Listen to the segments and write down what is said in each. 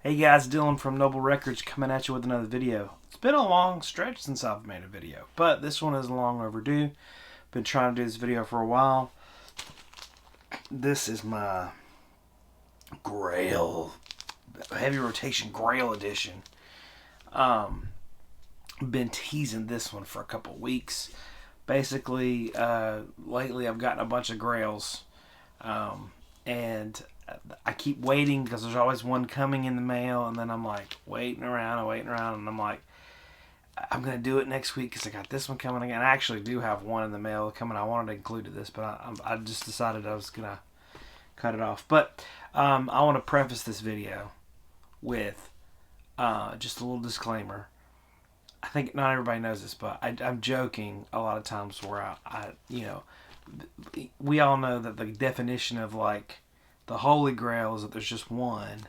Hey guys, Dylan from Noble Records coming at you with another video. It's been a long stretch since I've made a video, but this one is long overdue. Been trying to do this video for a while. This is my Grail, heavy rotation Grail edition. Been teasing this one for a couple weeks. Basically, lately I've gotten a bunch of Grails, and I keep waiting because there's always one coming in the mail, and then I'm like waiting around, and I'm like, I'm gonna do it next week because I got this one coming again. I actually do have one in the mail coming. I wanted to include this, but I just decided I was gonna cut it off. But I want to preface this video with just a little disclaimer. I think not everybody knows this, but I'm joking a lot of times where we all know that the definition of like the Holy Grail is that there's just one,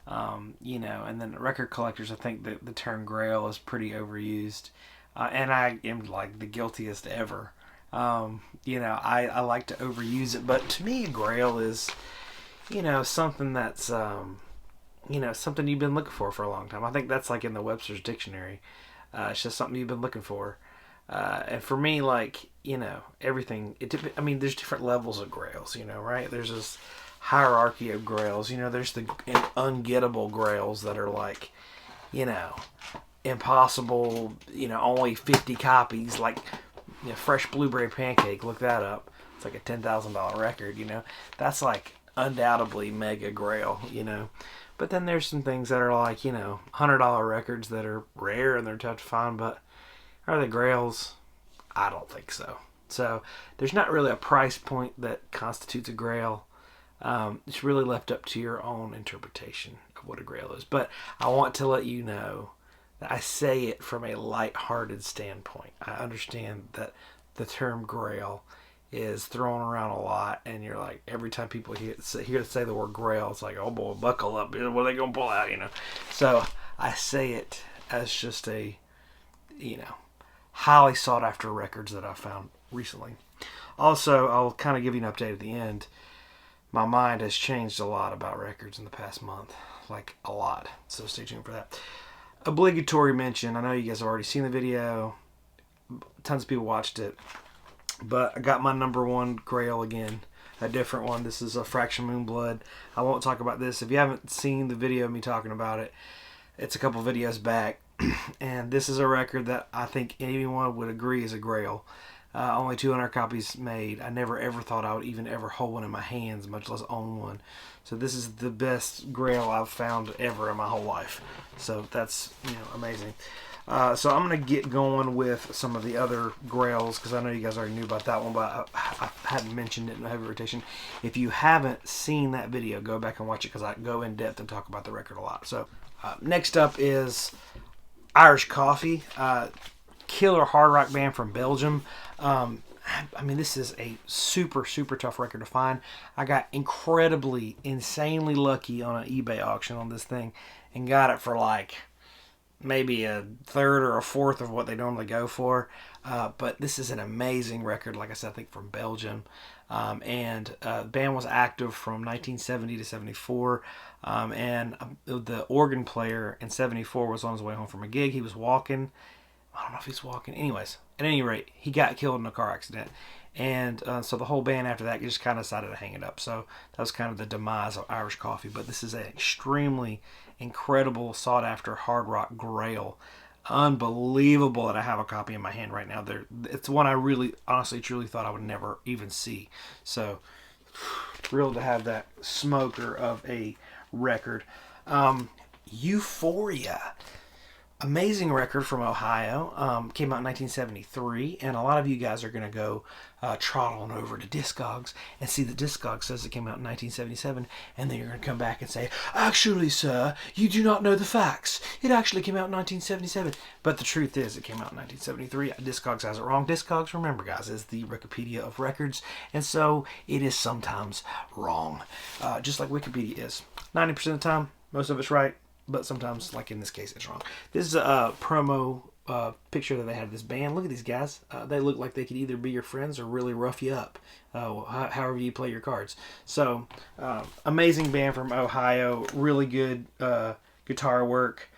and then record collectors, I think that the term Grail is pretty overused, and I am like the guiltiest ever. I like to overuse it, but to me, Grail is, something that's, something you've been looking for a long time. I think that's like in the Webster's Dictionary. It's just something you've been looking for. And for me, like, everything, there's different levels of Grails, right? There's this hierarchy of Grails. There's the ungettable Grails that are like, impossible, only 50 copies, like, Fresh Blueberry Pancake, look that up. It's like a $10,000 record, That's like undoubtedly mega Grail, But then there's some things that are like, $100 records that are rare and they're tough to find, but are they Grails? I don't think so. So there's not really a price point that constitutes a Grail. It's really left up to your own interpretation of what a Grail is. But I want to let you know that I say it from a lighthearted standpoint. I understand that the term Grail is thrown around a lot, and you're like, every time people hear say the word Grail, it's like, oh boy, buckle up, what are they gonna pull out, So I say it as just a, highly sought after records that I found recently. Also, I'll kind of give you an update at the end. My mind has changed a lot about records in the past month, like a lot. So stay tuned for that. Obligatory mention. I know you guys have already seen the video. Tons of people watched it. But I got my number one Grail again, a different one. This is a Fraction Moon Blood. I won't talk about this. If you haven't seen the video of me talking about it, it's a couple videos back. And this is a record that I think anyone would agree is a Grail. Only 200 copies made. I never ever thought I would even ever hold one in my hands, much less own one. So this is the best Grail I've found ever in my whole life. So that's, amazing. So I'm going to get going with some of the other Grails, because I know you guys already knew about that one, but I hadn't mentioned it in the heavy rotation. If you haven't seen that video, go back and watch it, because I go in depth and talk about the record a lot. So next up is Irish Coffee, killer hard rock band from Belgium. This is a super, super tough record to find. I got insanely lucky on an eBay auction on this thing, and got it for like maybe a third or a fourth of what they normally go for. But this is an amazing record, like I said, I think from Belgium. The band was active from 1970 to 74. And the organ player in 74 was on his way home from a gig. He was walking. I don't know if he's walking. Anyways, at any rate, he got killed in a car accident. And so the whole band after that just kind of decided to hang it up. So that was kind of the demise of Irish Coffee. But this is an extremely incredible, sought-after hard rock Grail. Unbelievable that I have a copy in my hand right now. It's one I really, honestly, truly thought I would never even see. So thrilled to have that smoker of a record. Euphoria. Amazing record from Ohio. Came out in 1973, and a lot of you guys are going to go trot on over to Discogs and see that Discogs says it came out in 1977, and then you're going to come back and say, actually, sir, you do not know the facts. It actually came out in 1977. But the truth is, it came out in 1973. Discogs has it wrong. Discogs, remember, guys, is the Wikipedia of records, and so it is sometimes wrong. Just like Wikipedia is. 90% of the time, most of it's right. But sometimes, like in this case, it's wrong. This is a promo picture that they had of this band. Look at these guys. They look like they could either be your friends or really rough you up, however you play your cards. So, amazing band from Ohio. Really good guitar work.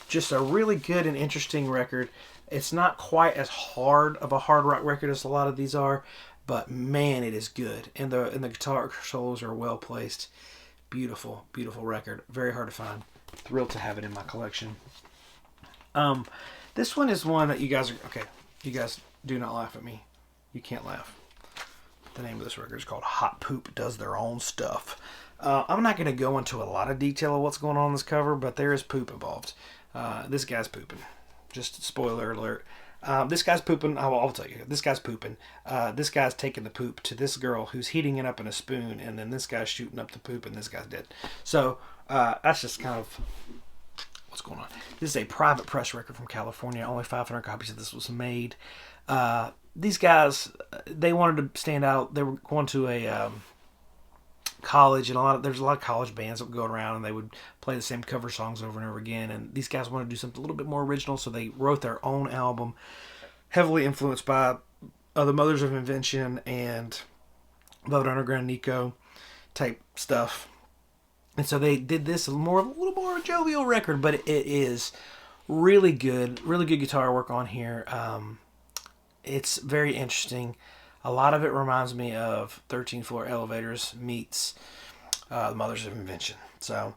Just a really good and interesting record. It's not quite as hard of a hard rock record as a lot of these are, but man, it is good. And the guitar solos are well placed. Beautiful, beautiful record. Very hard to find. Thrilled to have it in my collection. This one is one that you guys are... Okay, you guys do not laugh at me. You can't laugh. The name of this record is called Hot Poop Does Their Own Stuff. I'm not going to go into a lot of detail of what's going on this cover, but there is poop involved. This guy's pooping. Just spoiler alert. This guy's pooping. I'll tell you. This guy's pooping. This guy's taking the poop to this girl who's heating it up in a spoon, and then this guy's shooting up the poop, and this guy's dead. So that's just kind of what's going on. This is a private press record from California. Only 500 copies of this was made. These guys, they wanted to stand out. They were going to a college, and there's a lot of college bands that would go around and they would play the same cover songs over and over again, and these guys wanted to do something a little bit more original, so they wrote their own album, heavily influenced by the Mothers of Invention and Velvet Underground, Nico type stuff. And so they did this a little more jovial record, but it is really good guitar work on here. It's very interesting. A lot of it reminds me of 13th Floor Elevators meets the Mothers of Invention. So,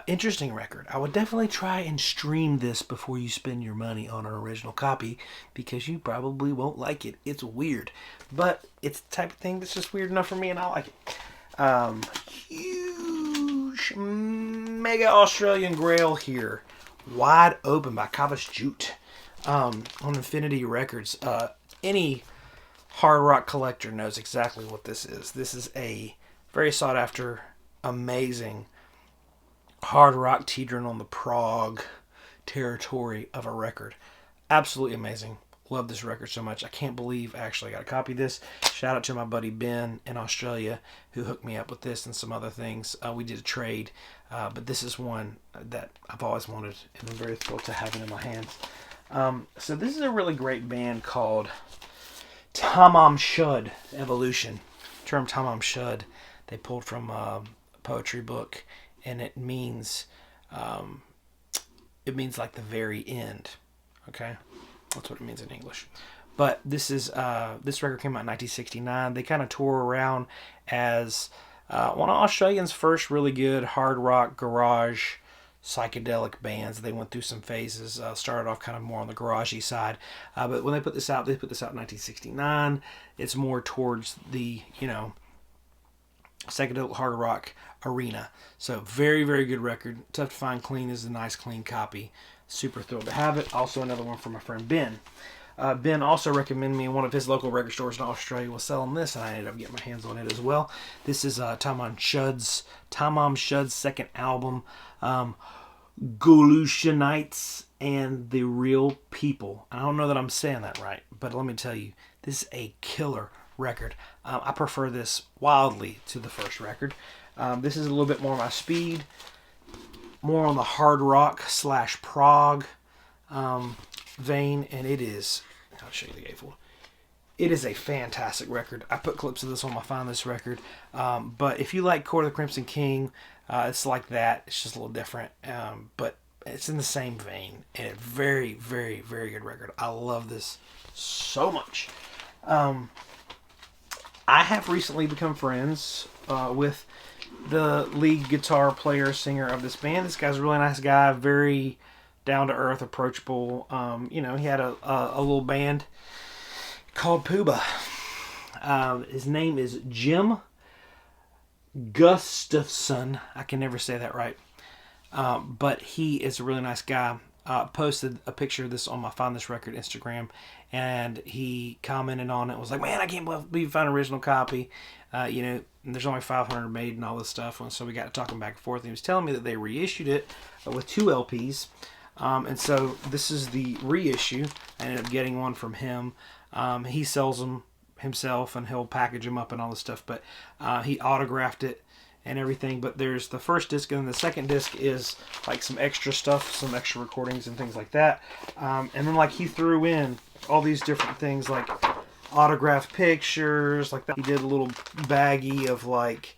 interesting record. I would definitely try and stream this before you spend your money on an original copy, because you probably won't like it. It's weird. But it's the type of thing that's just weird enough for me, and I like it. Huge, mega Australian Grail here. Wide Open by Kavis Jute on Infinity Records. Any hard rock collector knows exactly what this is. This is a very sought after, amazing hard rock teetering on the prog territory of a record. Absolutely amazing. Love this record so much. I can't believe I actually got a copy of this. Shout out to my buddy Ben in Australia who hooked me up with this and some other things. We did a trade, but this is one that I've always wanted, and I'm very thrilled to have it in my hands. So this is a really great band called Tymon Shudd Evolution. The term Tymon Shudd they pulled from a poetry book, and it means like the very end. Okay, that's what it means in English. But this record came out in 1969. They kind of toured around as one of Australians' first really good hard rock garage psychedelic bands. They went through some phases. Started off kind of more on the garagey side, but when they put this out in 1969. It's more towards the psychedelic hard rock arena. So very, very good record. Tough to find. Clean is a nice clean copy. Super thrilled to have it. Also another one from my friend Ben. Ben also recommended me one of his local record stores in Australia was selling this, and I ended up getting my hands on it as well. This is Tymon Shudd's second album, Golutionites and the Real People. I don't know that I'm saying that right, but let me tell you, this is a killer record. I prefer this wildly to the first record. This is a little bit more my speed, more on the hard rock / prog vein, and it is, I'll show you the gatefold. It is a fantastic record. I put clips of this on my Find This record, but if you like Court of the Crimson King, it's like that. It's just a little different, but it's in the same vein, and it's very, very, very good record. I love this so much. I have recently become friends with the lead guitar player, singer of this band. This guy's a really nice guy, very down-to-earth, approachable. He had a little band called Puba. His name is Jim Gustafson. I can never say that right. But he is a really nice guy. Posted a picture of this on my Find This Record Instagram, and he commented on it. Was like, man, I can't believe you found an original copy. And there's only 500 made and all this stuff. And so we got to talking back and forth. And he was telling me that they reissued it with 2 LPs. And so this is the reissue. I ended up getting one from him. He sells them himself, and he'll package them up and all this stuff. But he autographed it and everything. But there's the first disc, and the second disc is like some extra stuff, some extra recordings and things like that. And then like he threw in all these different things like autographed pictures, like that. He did a little baggie of like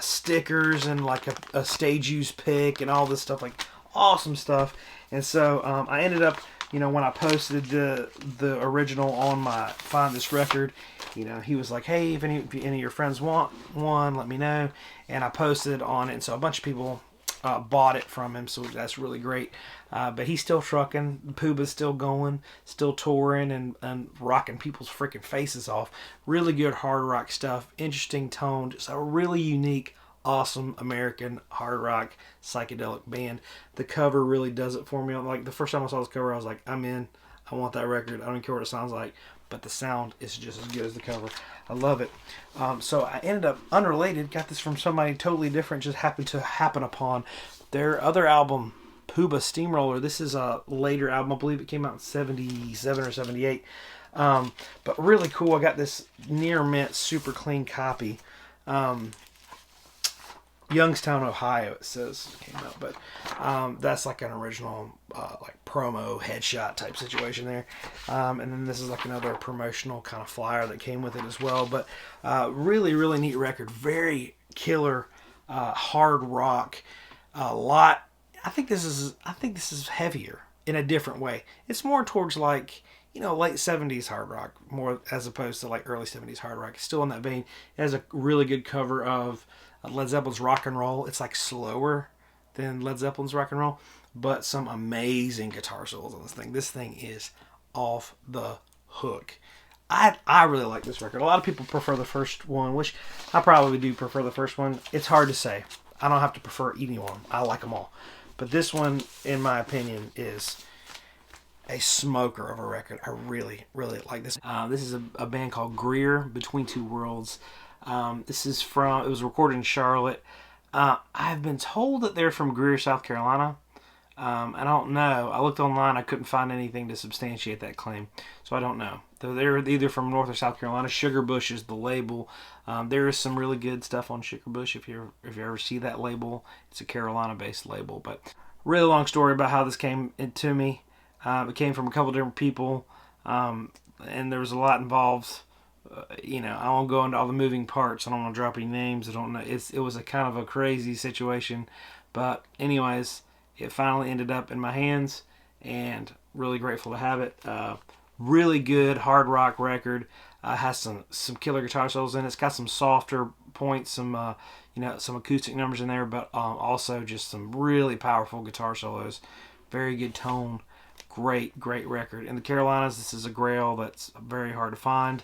stickers and like a stage use pick and all this stuff, like awesome stuff. And so I ended up, when I posted the original on my Find This Record, he was like, hey, if any of your friends want one, let me know. And I posted on it, and so a bunch of people bought it from him, so that's really great. But he's still trucking. Puba's still going, still touring and rocking people's freaking faces off. Really good hard rock stuff. Interesting tone. Just a really unique, awesome American hard rock psychedelic band. The cover really does it for me. Like the first time I saw this cover, I was like, I'm in. I want that record. I don't care what it sounds like, but the sound is just as good as the cover. I love it. So I ended up, unrelated, got this from somebody totally different, just happened to happen upon their other album, Puba Steamroller. This is a later album. I believe it came out in 77 or 78. But really cool. I got this near mint, super clean copy. Youngstown, Ohio, it says came out, but that's like an original like promo headshot type situation there. And then this is like another promotional kind of flyer that came with it as well. But really, really neat record. Very killer hard rock. A lot. I think this is heavier in a different way. It's more towards like late 70s hard rock, more as opposed to like early 70s hard rock. It's still in that vein. It has a really good cover of Led Zeppelin's Rock and Roll. It's like slower than Led Zeppelin's Rock and Roll, but some amazing guitar solos on this thing. This thing is off the hook. I really like this record. A lot of people prefer the first one, which I probably do prefer the first one. It's hard to say. I don't have to prefer any one. I like them all. But this one, in my opinion, is a smoker of a record. I really, really like this. This is a band called Greer, Between Two Worlds. This is it was recorded in Charlotte. I've been told that they're from Greer, South Carolina. I don't know. I looked online. I couldn't find anything to substantiate that claim. So I don't know. They're either from North or South Carolina. Sugar Bush is the label. There is some really good stuff on Sugar Bush if you ever see that label. It's a Carolina-based label. But really long story about how this came into me. It came from a couple different people. And there was a lot involved. I won't go into all the moving parts. I don't want to drop any names. I don't know. It was a kind of a crazy situation. But anyways, it finally ended up in my hands, and really grateful to have it. Really good hard rock record. Has some killer guitar solos in it. It's got some softer points, some some acoustic numbers in there, but also just some really powerful guitar solos. Very good tone. Great record. In the Carolinas, this is a Grail that's very hard to find.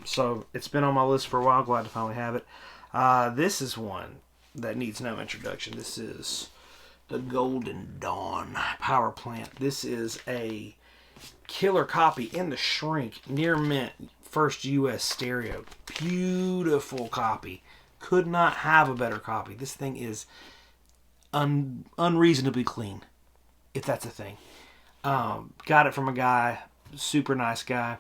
So it's been on my list for a while. Glad to finally have it. This is one that needs no introduction. This is the Golden Dawn Power Plant. This is a killer copy in the shrink, near mint, first U.S. stereo. Beautiful copy. Could not have a better copy. This thing is unreasonably clean, if that's a thing. Got it from a guy, super nice guy.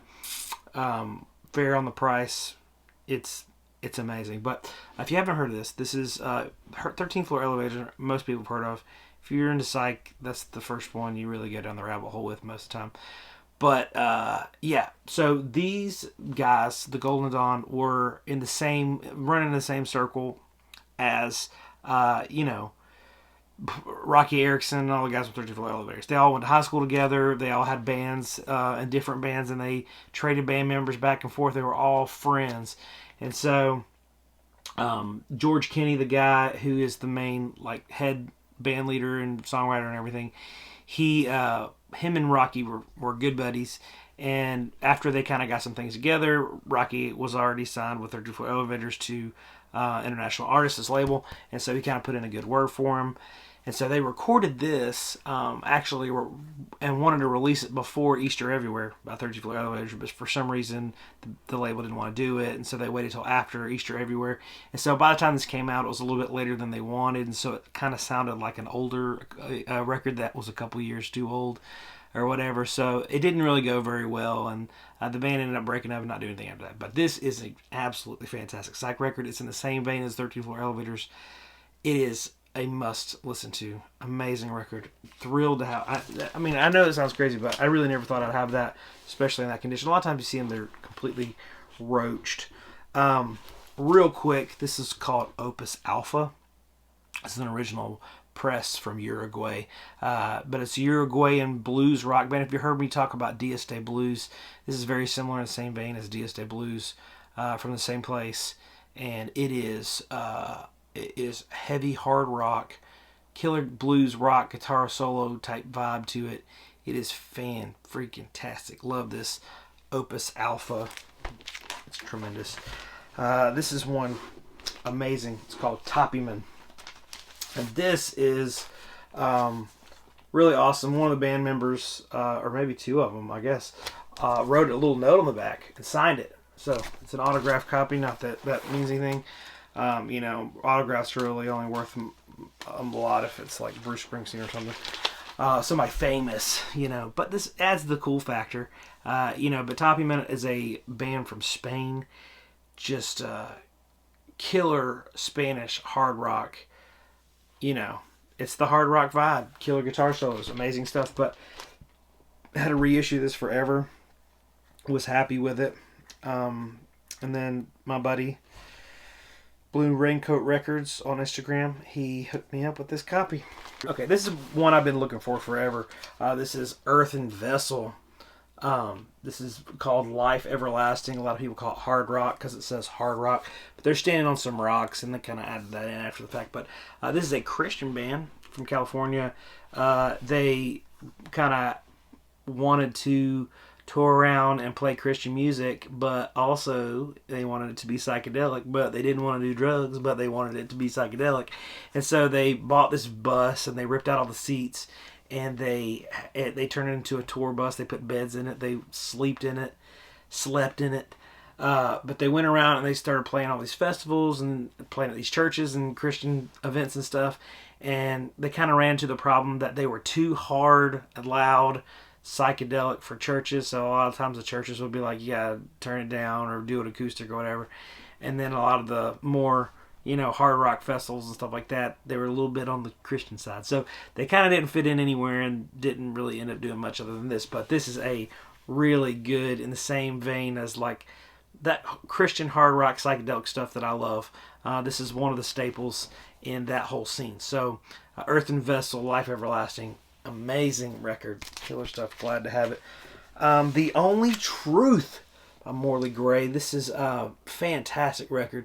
Fair on the price. It's amazing. But if you haven't heard of this is 13th Floor Elevator. Most people have heard of. If you're into psych, that's the first one you really get down the rabbit hole with most of the time. But yeah, so these guys, the Golden Dawn, were running in the same circle as Rocky Erickson and all the guys from 13th Floor Elevators. They all went to high school together. They all had bands and different bands, and they traded band members back and forth. They were all friends. And so George Kenny, the guy who is the main head band leader and songwriter and everything, him and Rocky were good buddies. And after they kind of got some things together, Rocky was already signed with 13th Floor Elevators to International Artists label, and so he kind of put in a good word for him. And so they recorded this, and wanted to release it before Easter Everywhere by 13th Floor Elevators, but for some reason the label didn't want to do it, and so they waited till after Easter Everywhere. And so by the time this came out, it was a little bit later than they wanted, and so it kind of sounded like an older record that was a couple years too old. or whatever. So it didn't really go very well, and the band ended up breaking up and not doing anything after that. But this is an absolutely fantastic psych record. It's in the same vein as 13 Floor Elevators. It is a must listen to. Amazing record. Thrilled to have. I mean, I know it sounds crazy, but I really never thought I'd have that, especially in that condition. A lot of times you see them, they're completely roached. Real quick, this is called Opus Alpha. It's an original press from Uruguay, but it's a Uruguayan blues rock band. If you heard me talk about Dias de Blues, this is very similar in the same vein as Dias de Blues, from the same place, and it is heavy hard rock, killer blues rock, guitar solo type vibe to it. It is fan-freaking-tastic. Love this Opus Alpha. It's tremendous. This is one amazing. It's called Topi Man. And this is really awesome. One of the band members, or maybe two of them, I guess, wrote a little note on the back and signed it. So it's an autographed copy. Not that that means anything. Autographs are really only worth a lot if it's like Bruce Springsteen or something. Somebody famous, But this adds the cool factor. But Topi Man is a band from Spain. Just killer Spanish hard rock. It's the hard rock vibe. Killer guitar solos, amazing stuff. But had to reissue this forever. Was happy with it. And then my buddy, Blue Raincoat Records on Instagram, he hooked me up with this copy. Okay, this is one I've been looking for forever. This is Earthen Vessel. This is called Life Everlasting. A lot of people call it hard rock because it says hard rock. But they're standing on some rocks, and they kind of added that in after the fact. But this is a Christian band from California. They kind of wanted to tour around and play Christian music, but also they wanted it to be psychedelic, but they didn't want to do drugs, but they wanted it to be psychedelic. And so they bought this bus, and they ripped out all the seats, and they turned it into a tour bus. They put beds in it. They slept in it. But they went around and they started playing all these festivals and playing at these churches and Christian events and stuff. And they kind of ran into the problem that they were too hard and loud, psychedelic for churches. So a lot of times the churches would be like, yeah, turn it down or do it acoustic or whatever. And then a lot of the more hard rock festivals and stuff like that, they were a little bit on the Christian side. So they kind of didn't fit in anywhere and didn't really end up doing much other than this. But this is a really good, in the same vein as like that Christian hard rock psychedelic stuff that I love. This is one of the staples in that whole scene. So Earthen Vessel, Life Everlasting, amazing record. Killer stuff. Glad to have it. The Only Truth by Morley Gray. This is a fantastic record.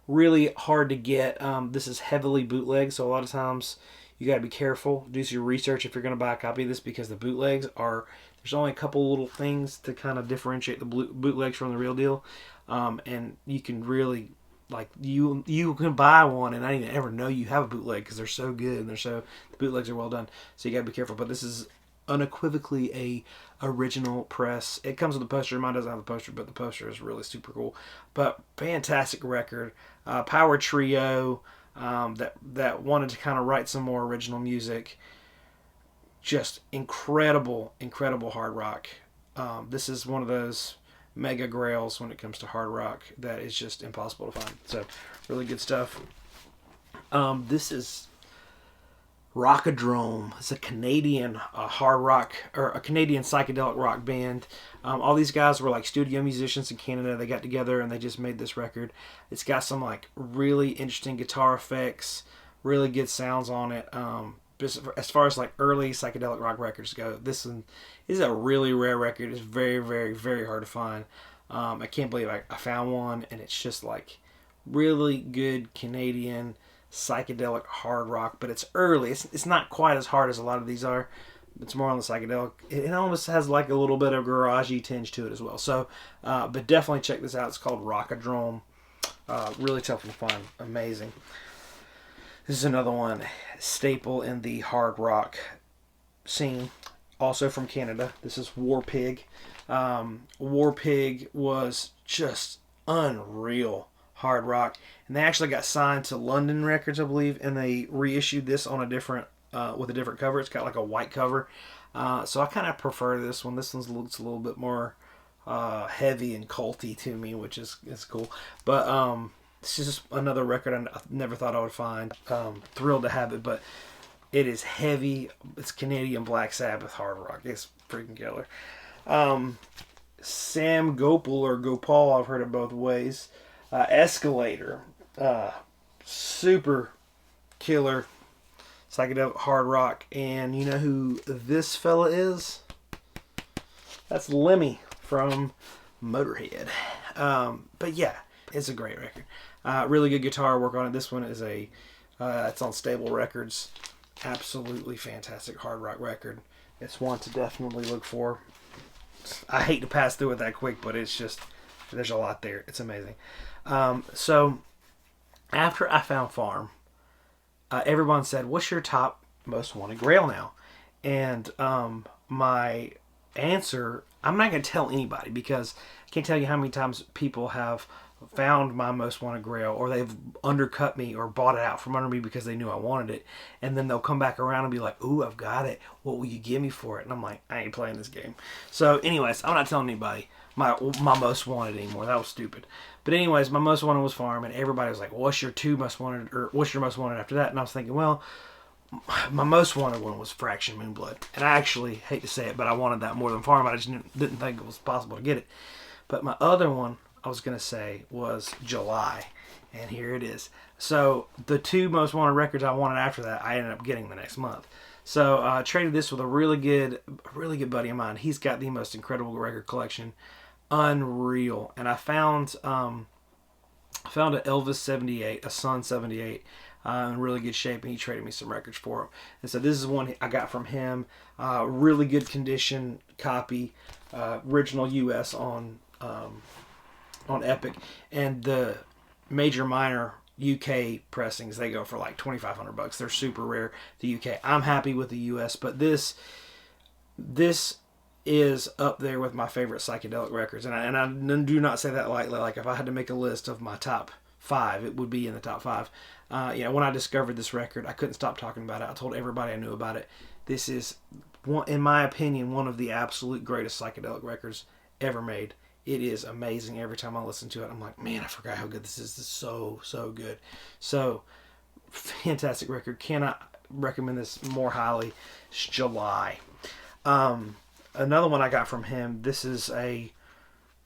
Really hard to get. This is heavily bootleg, so a lot of times you got to be careful. Do your research if you're going to buy a copy of this, because the bootlegs are, there's only a couple little things to kind of differentiate the bootlegs from the real deal. And you can really, like, you can buy one and not even ever know you have a bootleg because they're so good and the bootlegs are well done. So you got to be careful. But this is unequivocally a original press. It comes with a poster. Mine doesn't have a poster, but the poster is really super cool. But fantastic record. Power trio that wanted to kind of write some more original music. Just incredible hard rock. This is one of those mega grails when it comes to hard rock that is just impossible to find. So really good stuff. This is Rockadrome. It's a Canadian hard rock, or a Canadian psychedelic rock band. All these guys were like studio musicians in Canada. They got together and they just made this record. It's got some like really interesting guitar effects, really good sounds on it. As far as like early psychedelic rock records go, this one is a really rare record. It's very, very, very hard to find. I can't believe I found one, and it's just like really good Canadian psychedelic hard rock, but it's early. It's not quite as hard as a lot of these are. It's more on the psychedelic. It almost has like a little bit of garagey tinge to it as well. So, but definitely check this out. It's called Rockadrome. Really tough to find. Amazing. This is another one, staple in the hard rock scene, also from Canada. This is War Pig. War Pig was just unreal hard rock, and they actually got signed to London Records, I believe, and they reissued this on a different with a different cover. It's got like a white cover. So I kind of prefer this one. This one looks a little bit more heavy and culty to me, which is cool. But this is just another record I never thought I would find. Thrilled to have it, but it is heavy. It's Canadian Black Sabbath hard rock. It's freaking killer. Sam Gopal or Gopal, I've heard it both ways. Escalator. Super killer psychedelic hard rock. And you know who this fella is? That's Lemmy from Motorhead. But yeah, it's a great record. Really good guitar work on it. This one is it's on Stable Records. Absolutely fantastic hard rock record. It's one to definitely look for. I hate to pass through it that quick, but it's just, there's a lot there. It's amazing. So after I found Farm, everyone said, what's your top most wanted Grail now? And my answer, I'm not going to tell anybody, because I can't tell you how many times people have found my most wanted Grail, or they've undercut me or bought it out from under me because they knew I wanted it, and then they'll come back around and be like, ooh, I've got it, what will you give me for it? And I'm like, I ain't playing this game. So anyways, I'm not telling anybody my most wanted anymore. That was stupid. But anyways, my most wanted was Farm, and everybody was like, well, what's your two most wanted, or what's your most wanted after that? And I was thinking, well, my most wanted one was Fraction Moonblood, and I actually hate to say it, but I wanted that more than Farm. I just didn't think it was possible to get it. But my other one I was going to say was July, and here it is. So the two most wanted records I wanted after that, I ended up getting the next month. So I traded this with a really good buddy of mine. He's got the most incredible record collection, unreal. And I found an Elvis 78, a Sun 78, in really good shape, and he traded me some records for him. And so this is one I got from him. Really good condition copy, original US on Epic, and the major minor UK pressings, they go for like $2,500. They're super rare. The UK, I'm happy with the US, but this is up there with my favorite psychedelic records, and I do not say that lightly. Like, if I had to make a list of my top 5, it would be in the top 5. When I discovered this record, I couldn't stop talking about it. I told everybody I knew about it. This is, in my opinion, one of the absolute greatest psychedelic records ever made. It is amazing. Every time I listen to it, I'm like, man, I forgot how good this is. This is so good. So, fantastic record. Cannot recommend this more highly. It's July. Another one I got from him, this is a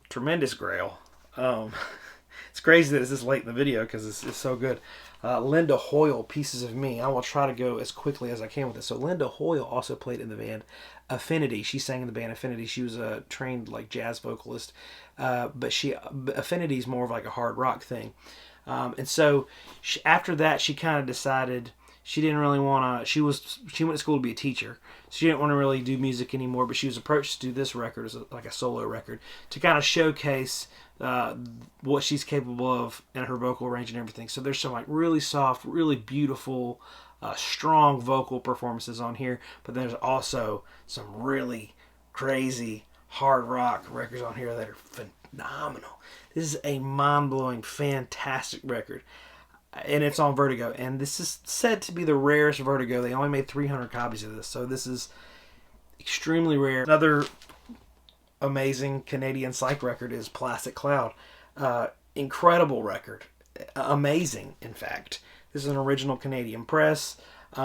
tremendous Grail. It's crazy that it's this late in the video because it's so good. Linda Hoyle, Pieces of Me. I will try to go as quickly as I can with this. So Linda Hoyle also played in the band Affinity. She sang in the band Affinity. She was a trained like jazz vocalist, but Affinity is more of like a hard rock thing. And so after that, she kind of decided she didn't really want to. She went to school to be a teacher. She didn't want to really do music anymore. But she was approached to do this record as like a solo record to kind of showcase what she's capable of and her vocal range and everything. So there's some like really soft, really beautiful, strong vocal performances on here. But there's also some really crazy hard rock records on here that are phenomenal. This is a mind-blowing, fantastic record. And it's on Vertigo. And this is said to be the rarest Vertigo. They only made 300 copies of this. So this is extremely rare. Another amazing Canadian psych record is Plastic Cloud. Incredible record. Amazing, in fact. This is an original Canadian press. It's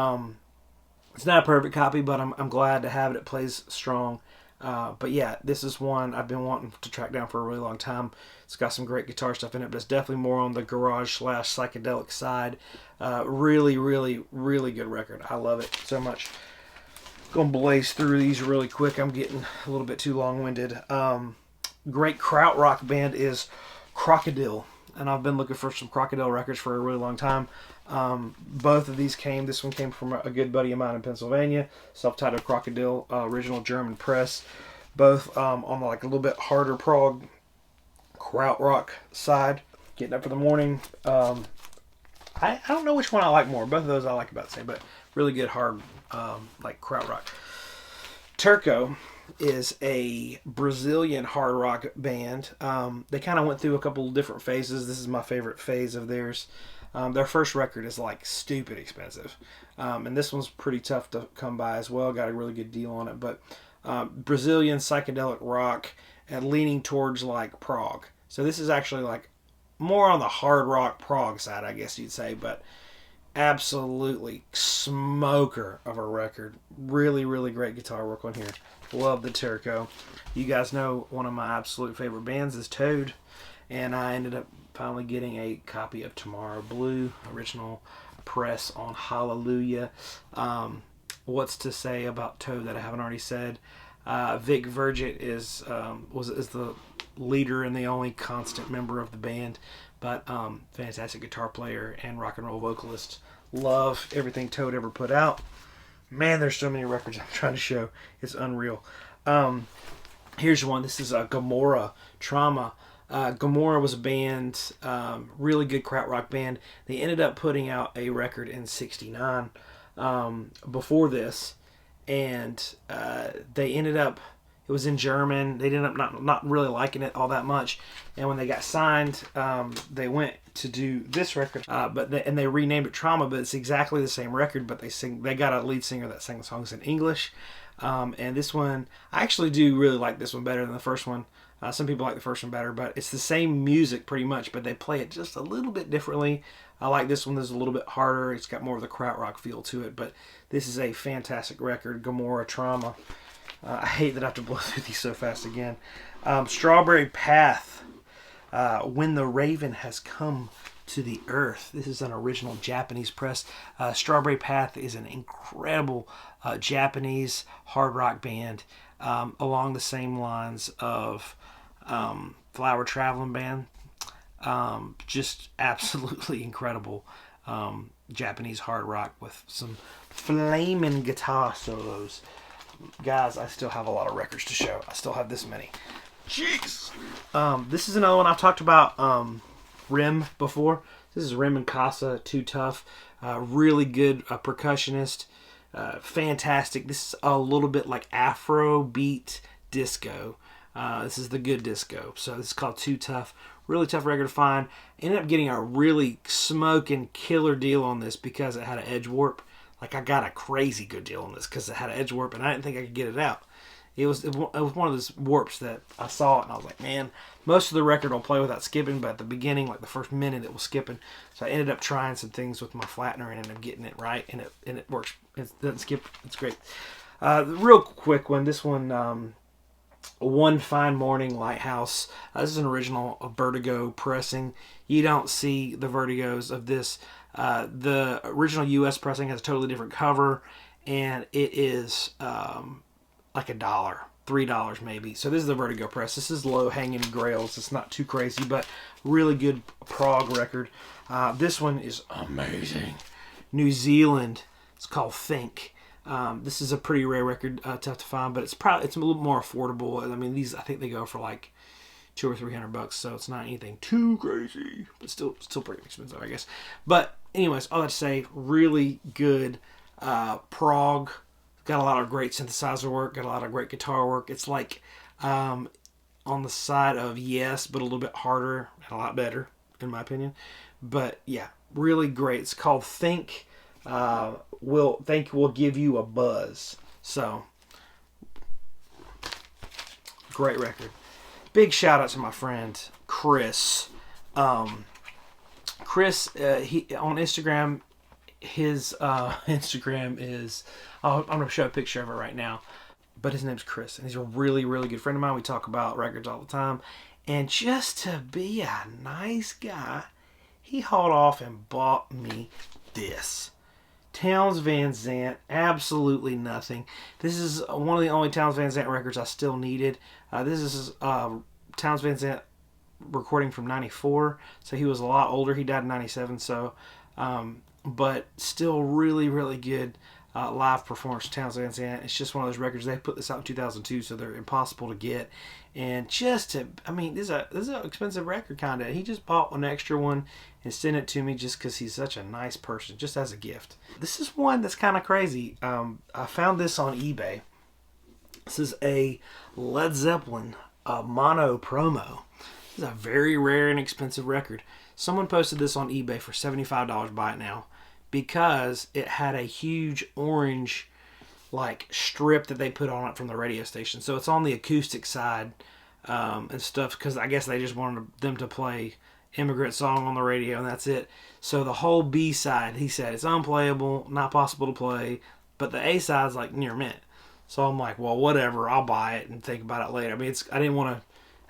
not a perfect copy, but I'm glad to have it. It plays strong. But yeah, this is one I've been wanting to track down for a really long time. It's got some great guitar stuff in it, but it's definitely more on the garage/psychedelic side. Really, really, really good record. I love it so much. Gonna blaze through these really quick. I'm getting a little bit too long-winded. Great krautrock band is Crocodile, and I've been looking for some Crocodile records for a really long time. Both of these this one came from a good buddy of mine in Pennsylvania, self-titled Crocodile, original German press. Both on like a little bit harder prog krautrock side. Getting up for the morning. I don't know which one I like more. Both of those I like about the same, but really good hard like krautrock. Turco is a Brazilian hard rock band. They kind of went through a couple of different phases. This is my favorite phase of theirs. Their first record is like stupid expensive. And this one's pretty tough to come by as well. Got a really good deal on it. But Brazilian psychedelic rock and leaning towards like prog. So this is actually like more on the hard rock prog side, I guess you'd say. But absolutely smoker of a record. Really, really great guitar work on here. Love the Turco. You guys know one of my absolute favorite bands is Toad. And I ended up finally getting a copy of Tomorrow Blue, original press on Hallelujah. What's to say about Toad that I haven't already said? Vic Vergit is the leader and the only constant member of the band, but fantastic guitar player and rock and roll vocalist. Love everything Toad ever put out. Man, there's so many records I'm trying to show. It's unreal. Here's one. This is Gamora Trauma. Gamora was a band, really good krautrock band. They ended up putting out a record in '69 before this, and they ended up, it was in German. They ended up not really liking it all that much, and when they got signed, they went to do this record, and they renamed it Trauma, but it's exactly the same record, but they got a lead singer that sang the songs in English, and this one, I actually do really like this one better than the first one. Some people like the first one better, but it's the same music pretty much, but they play it just a little bit differently. I like this one. This is a little bit harder. It's got more of the krautrock feel to it, but this is a fantastic record, Gamora Trauma. I hate that I have to blow through these so fast again. Strawberry Path, When the Raven Has Come to the Earth. This is an original Japanese press. Strawberry Path is an incredible Japanese hard rock band along the same lines of Flower Traveling Band. Just absolutely incredible Japanese hard rock with some flaming guitar solos. Guys, I still have a lot of records to show. I still have this many. Jeez. This is another one I've talked about Rim before. This is Raymond Casas, Too Tough. Really good percussionist. Fantastic. This is a little bit like Afro beat disco. This is the good disco. So this is called Too Tough. Really tough record to find. Ended up getting a really smoking killer deal on this because it had an edge warp. Like, I got a crazy good deal on this because it had an edge warp and I didn't think I could get it out. It was one of those warps that I saw it and I was like, man, most of the record will play without skipping, but at the beginning, like the first minute, it was skipping. So I ended up trying some things with my flattener and ended up getting it right, and it works. It doesn't skip. It's great. Real quick one. This one, One Fine Morning, Lighthouse. This is an original Vertigo pressing. You don't see the Vertigos of this. The original U.S. pressing has a totally different cover, and it is like $3 maybe. So this is the Vertigo press. This is low-hanging grails. It's not too crazy, but really good prog record. This one is amazing. New Zealand. It's called Think. This is a pretty rare record, tough to find, but it's a little more affordable. I mean, these I think they go for like $200 or $300, so it's not anything too crazy, but still pretty expensive, I guess. But anyways, all that to say, really good prog. Got a lot of great synthesizer work. Got a lot of great guitar work. It's like on the side of Yes, but a little bit harder and a lot better, in my opinion. But yeah, really great. It's called Think. Will give you a buzz. So great record. Big shout out to my friend Chris. Chris, he on Instagram. His Instagram is. I'm going to show a picture of it right now. But his name's Chris, and he's a really, really good friend of mine. We talk about records all the time. And just to be a nice guy, he hauled off and bought me this. Townes Van Zandt, absolutely nothing. This is one of the only Townes Van Zandt records I still needed. This is Townes Van Zandt recording from 94, so he was a lot older. He died in 97, so, but still really, really good live performance of Townes Van Zandt. It's just one of those records. They put this out in 2002, so they're impossible to get. And this is an expensive record, kind of. He just bought an extra one and sent it to me just because he's such a nice person, just as a gift. This is one that's kind of crazy. I found this on eBay. This is a Led Zeppelin mono promo. This is a very rare and expensive record. Someone posted this on eBay for $75. Buy it now, because it had a huge orange like strip that they put on it from the radio station. So it's on the acoustic side and stuff, because I guess they just wanted them to play Immigrant Song on the radio, and that's it. So the whole B side, he said, it's unplayable, not possible to play, but the A side's like near mint. So I'm like, well, whatever, I'll buy it and think about it later. I mean, I didn't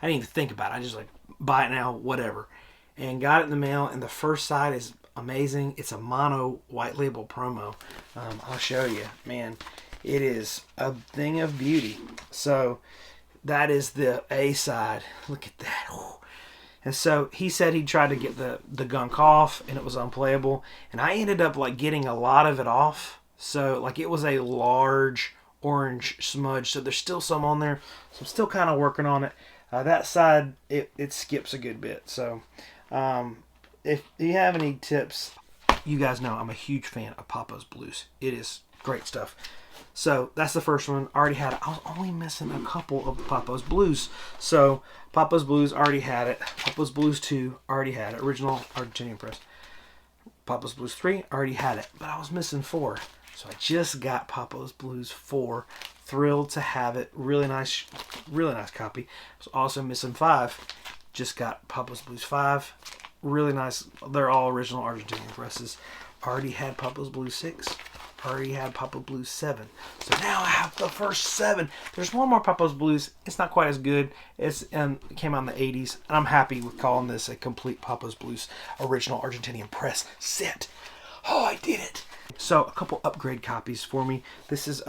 even think about it. I just like, buy it now, whatever. And got it in the mail, and the first side is amazing. It's a mono white label promo. I'll show you, man. It is a thing of beauty. So that is the A side. Look at that. Whew. And so he said he tried to get the gunk off, and it was unplayable. And I ended up like getting a lot of it off. So like it was a large orange smudge. So there's still some on there. So I'm still kind of working on it. That side, it skips a good bit. So if you have any tips, you guys know I'm a huge fan of Popo's Blues. It is great stuff. So that's the first one. I already had it. I was only missing a couple of Popo's Blues. So Popo's Blues already had it. Popo's Blues 2 already had it. Original Argentinian press. Popo's Blues 3 already had it. But I was missing 4. So I just got Popo's Blues 4. Thrilled to have it. Really nice copy. I was also missing 5. Just got Popo's Blues 5. Really nice. They're all original Argentinian presses. Already had Popo's Blues 6. Already had Popo's Blues 7. So now I have the first 7. There's one more Popo's Blues. It's not quite as good. It came out in the 80s. And I'm happy with calling this a complete Popo's Blues original Argentinian press set. Oh, I did it. So a couple upgrade copies for me. This is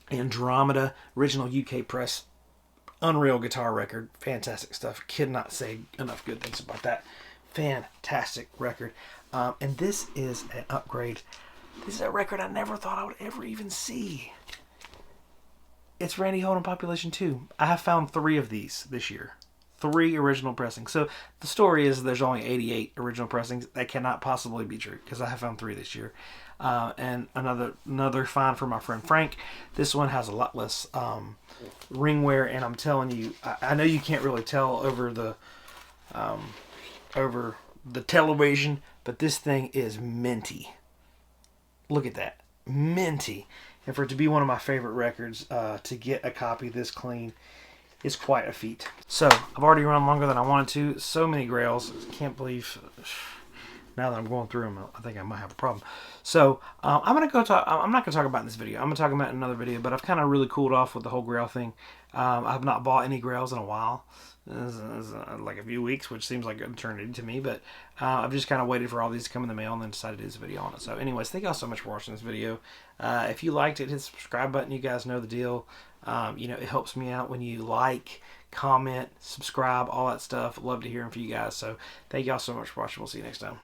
Andromeda, original UK press. Unreal guitar record. Fantastic stuff. Cannot say enough good things about that. Fantastic record. And this is an upgrade. This is a record I never thought I would ever even see. It's Randy Holden Population 2. I have found 3 of these this year. 3 original pressings. So the story is there's only 88 original pressings. That cannot possibly be true, because I have found 3 this year. And another find for my friend Frank. This one has a lot less ring wear, and I'm telling you, I know you can't really tell over the television, but this thing is minty. Look at that. Minty. And for it to be one of my favorite records, to get a copy this clean is quite a feat. So, I've already run longer than I wanted to. So many Grails. Can't believe, now that I'm going through them, I think I might have a problem. So, I'm not going to talk about in this video. I'm going to talk about it in another video, but I've kind of really cooled off with the whole Grail thing. I've not bought any Grails in a while. Like a few weeks, which seems like an eternity to me, but I've just kind of waited for all these to come in the mail and then decided to do this video on it. So anyways, thank y'all so much for watching this video. If you liked it, hit the subscribe button. You guys know the deal. It helps me out when you like, comment, subscribe, all that stuff. Love to hear from you guys. So thank y'all so much for watching. We'll see you next time.